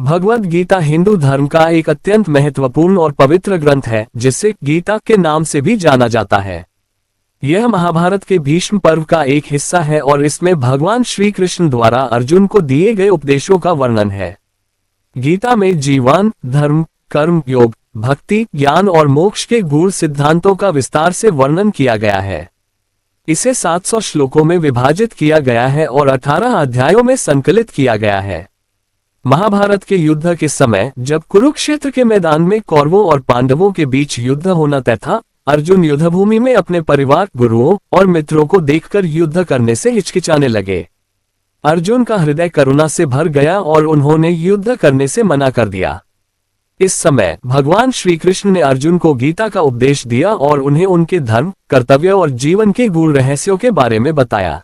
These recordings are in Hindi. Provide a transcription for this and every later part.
भगवद गीता हिंदू धर्म का एक अत्यंत महत्वपूर्ण और पवित्र ग्रंथ है, जिसे गीता के नाम से भी जाना जाता है। यह महाभारत के भीष्म पर्व का एक हिस्सा है और इसमें भगवान श्री कृष्ण द्वारा अर्जुन को दिए गए उपदेशों का वर्णन है। गीता में जीवन, धर्म, कर्म, योग, भक्ति, ज्ञान और मोक्ष के गूढ़ सिद्धांतों का विस्तार से वर्णन किया गया है। इसे 700 श्लोकों में विभाजित किया गया है और 18 अध्यायों में संकलित किया गया है। महाभारत के युद्ध के समय जब कुरुक्षेत्र के मैदान में कौरवों और पांडवों के बीच युद्ध होना तय था, अर्जुन युद्धभूमि में अपने परिवार, गुरुओं और मित्रों को देखकर युद्ध करने से हिचकिचाने लगे। अर्जुन का हृदय करुणा से भर गया और उन्होंने युद्ध करने से मना कर दिया। इस समय भगवान श्री कृष्ण ने अर्जुन को गीता का उपदेश दिया और उन्हें उनके धर्म, कर्तव्य और जीवन के गूढ़ रहस्यों के बारे में बताया।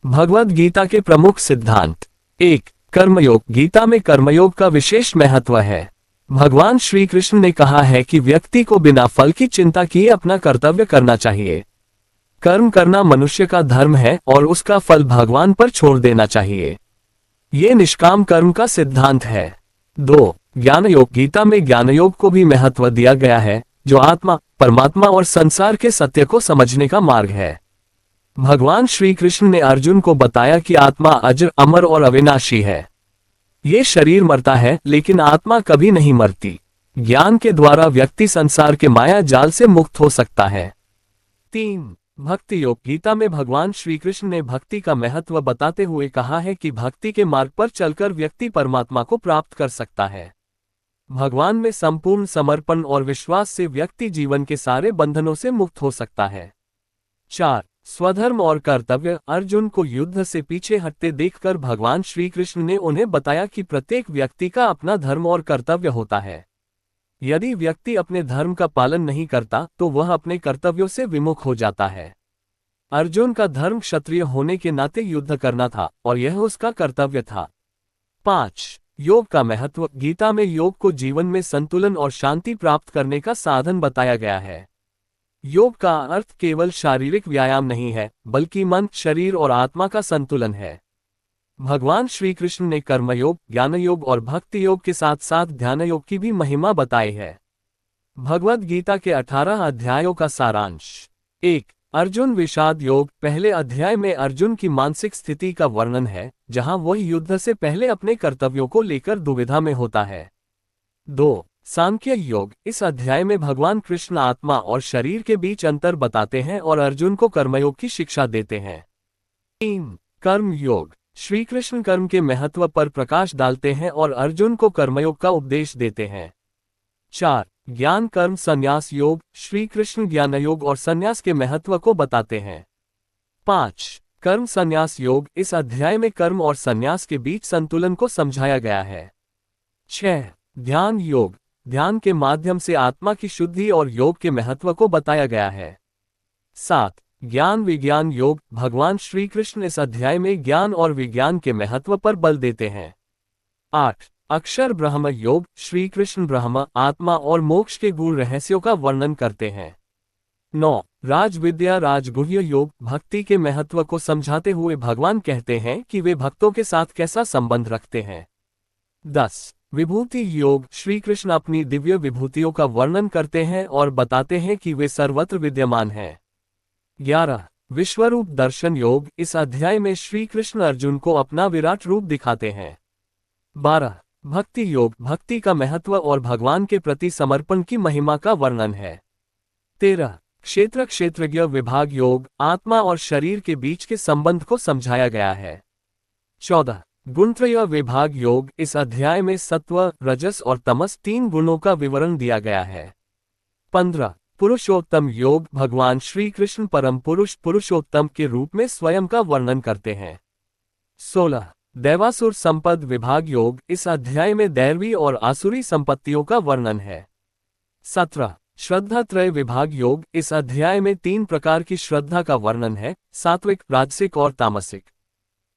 भगवद गीता के प्रमुख सिद्धांत। 1. कर्मयोग। गीता में कर्मयोग का विशेष महत्व है। भगवान श्री कृष्ण ने कहा है कि व्यक्ति को बिना फल की चिंता किए अपना कर्तव्य करना चाहिए। कर्म करना मनुष्य का धर्म है और उसका फल भगवान पर छोड़ देना चाहिए। ये निष्काम कर्म का सिद्धांत है। 2. ज्ञान योग। गीता में ज्ञान योग को भी महत्व दिया गया है, जो आत्मा, परमात्मा और संसार के सत्य को समझने का मार्ग है। भगवान श्री कृष्ण ने अर्जुन को बताया कि आत्मा अजर, अमर और अविनाशी है। ये शरीर मरता है लेकिन आत्मा कभी नहीं मरती। ज्ञान के द्वारा व्यक्ति संसार के माया जाल से मुक्त हो सकता है। 3. भक्ति योग। गीता में भगवान श्री कृष्ण ने भक्ति का महत्व बताते हुए कहा है कि भक्ति के मार्ग पर चलकर व्यक्ति परमात्मा को प्राप्त कर सकता है। भगवान में संपूर्ण समर्पण और विश्वास से व्यक्ति जीवन के सारे बंधनों से मुक्त हो सकता है। 4. स्वधर्म और कर्तव्य। अर्जुन को युद्ध से पीछे हटते देखकर भगवान श्री कृष्ण ने उन्हें बताया कि प्रत्येक व्यक्ति का अपना धर्म और कर्तव्य होता है। यदि व्यक्ति अपने धर्म का पालन नहीं करता तो वह अपने कर्तव्यों से विमुख हो जाता है। अर्जुन का धर्म क्षत्रिय होने के नाते युद्ध करना था और यह उसका कर्तव्य था। 5. योग का महत्व। गीता में योग को जीवन में संतुलन और शांति प्राप्त करने का साधन बताया गया है। योग का अर्थ केवल शारीरिक व्यायाम नहीं है, बल्कि मन, शरीर और आत्मा का संतुलन है। भगवान श्री कृष्ण ने कर्मयोग, ज्ञान योग और भक्ति योग के साथ साथ ध्यान योग की भी महिमा बताई है। भगवद गीता के 18 अध्यायों का सारांश। 1. अर्जुन विषाद योग। पहले अध्याय में अर्जुन की मानसिक स्थिति का वर्णन है, जहां वह युद्ध से पहले अपने कर्तव्यों को लेकर दुविधा में होता है। 2. सांख्य योग। इस अध्याय में भगवान कृष्ण आत्मा और शरीर के बीच अंतर बताते हैं और अर्जुन को कर्मयोग की शिक्षा देते हैं। 3. कर्म योग। श्री कृष्ण कर्म के महत्व पर प्रकाश डालते हैं और अर्जुन को कर्मयोग का उपदेश देते हैं। 4. ज्ञान कर्म संन्यास योग। श्री कृष्ण ज्ञान योग और संन्यास के महत्व को बताते हैं। 5. कर्म संन्यास योग। इस अध्याय में कर्म और संन्यास के बीच संतुलन को समझाया गया है। 6. ध्यान योग। ध्यान के माध्यम से आत्मा की शुद्धि और योग के महत्व को बताया गया है। 7. ज्ञान विज्ञान योग। भगवान श्री कृष्ण इस अध्याय में ज्ञान और विज्ञान के महत्व पर बल देते हैं। 8. अक्षर ब्रह्म योग। श्री कृष्ण ब्रह्म, आत्मा और मोक्ष के गूढ़ रहस्यों का वर्णन करते हैं। 9. राजविद्या राजगुह्य योग। भक्ति के महत्व को समझाते हुए भगवान कहते हैं कि वे भक्तों के साथ कैसा संबंध रखते हैं। 10. विभूति योग। श्री कृष्ण अपनी दिव्य विभूतियों का वर्णन करते हैं और बताते हैं कि वे सर्वत्र विद्यमान हैं। 11. विश्वरूप दर्शन योग। इस अध्याय में श्री कृष्ण अर्जुन को अपना विराट रूप दिखाते हैं। 12. भक्ति योग। भक्ति का महत्व और भगवान के प्रति समर्पण की महिमा का वर्णन है। 13. क्षेत्र क्षेत्रज्ञ विभाग योग। आत्मा और शरीर के बीच के संबंध को समझाया गया है। 14. गुणत्रय विभाग योग। इस अध्याय में सत्व, रजस और तमस 3 गुणों का विवरण दिया गया है। 15. पुरुषोत्तम योग। भगवान श्री कृष्ण परम पुरुष, पुरुषोत्तम के रूप में स्वयं का वर्णन करते हैं। 16. दैवासुर संपद विभाग योग। इस अध्याय में दैवी और आसुरी संपत्तियों का वर्णन है। 17. श्रद्धा त्रय विभाग योग। इस अध्याय में 3 प्रकार की श्रद्धा का वर्णन है, सात्विक, राजसिक और तामसिक।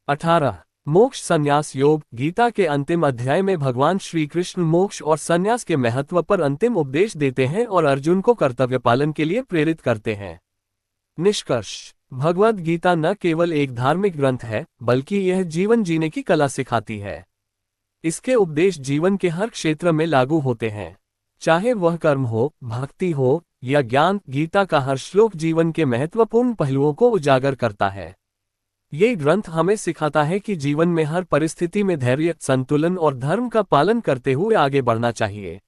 18. मोक्ष संन्यास योग। गीता के अंतिम अध्याय में भगवान श्री कृष्ण मोक्ष और संन्यास के महत्व पर अंतिम उपदेश देते हैं और अर्जुन को कर्तव्य पालन के लिए प्रेरित करते हैं। निष्कर्ष। भगवद गीता न केवल एक धार्मिक ग्रंथ है, बल्कि यह जीवन जीने की कला सिखाती है। इसके उपदेश जीवन के हर क्षेत्र में लागू होते हैं, चाहे वह कर्म हो, भक्ति हो या ज्ञान। गीता का हर श्लोक जीवन के महत्वपूर्ण पहलुओं को उजागर करता है। ये ग्रंथ हमें सिखाता है कि जीवन में हर परिस्थिति में धैर्य, संतुलन और धर्म का पालन करते हुए आगे बढ़ना चाहिए।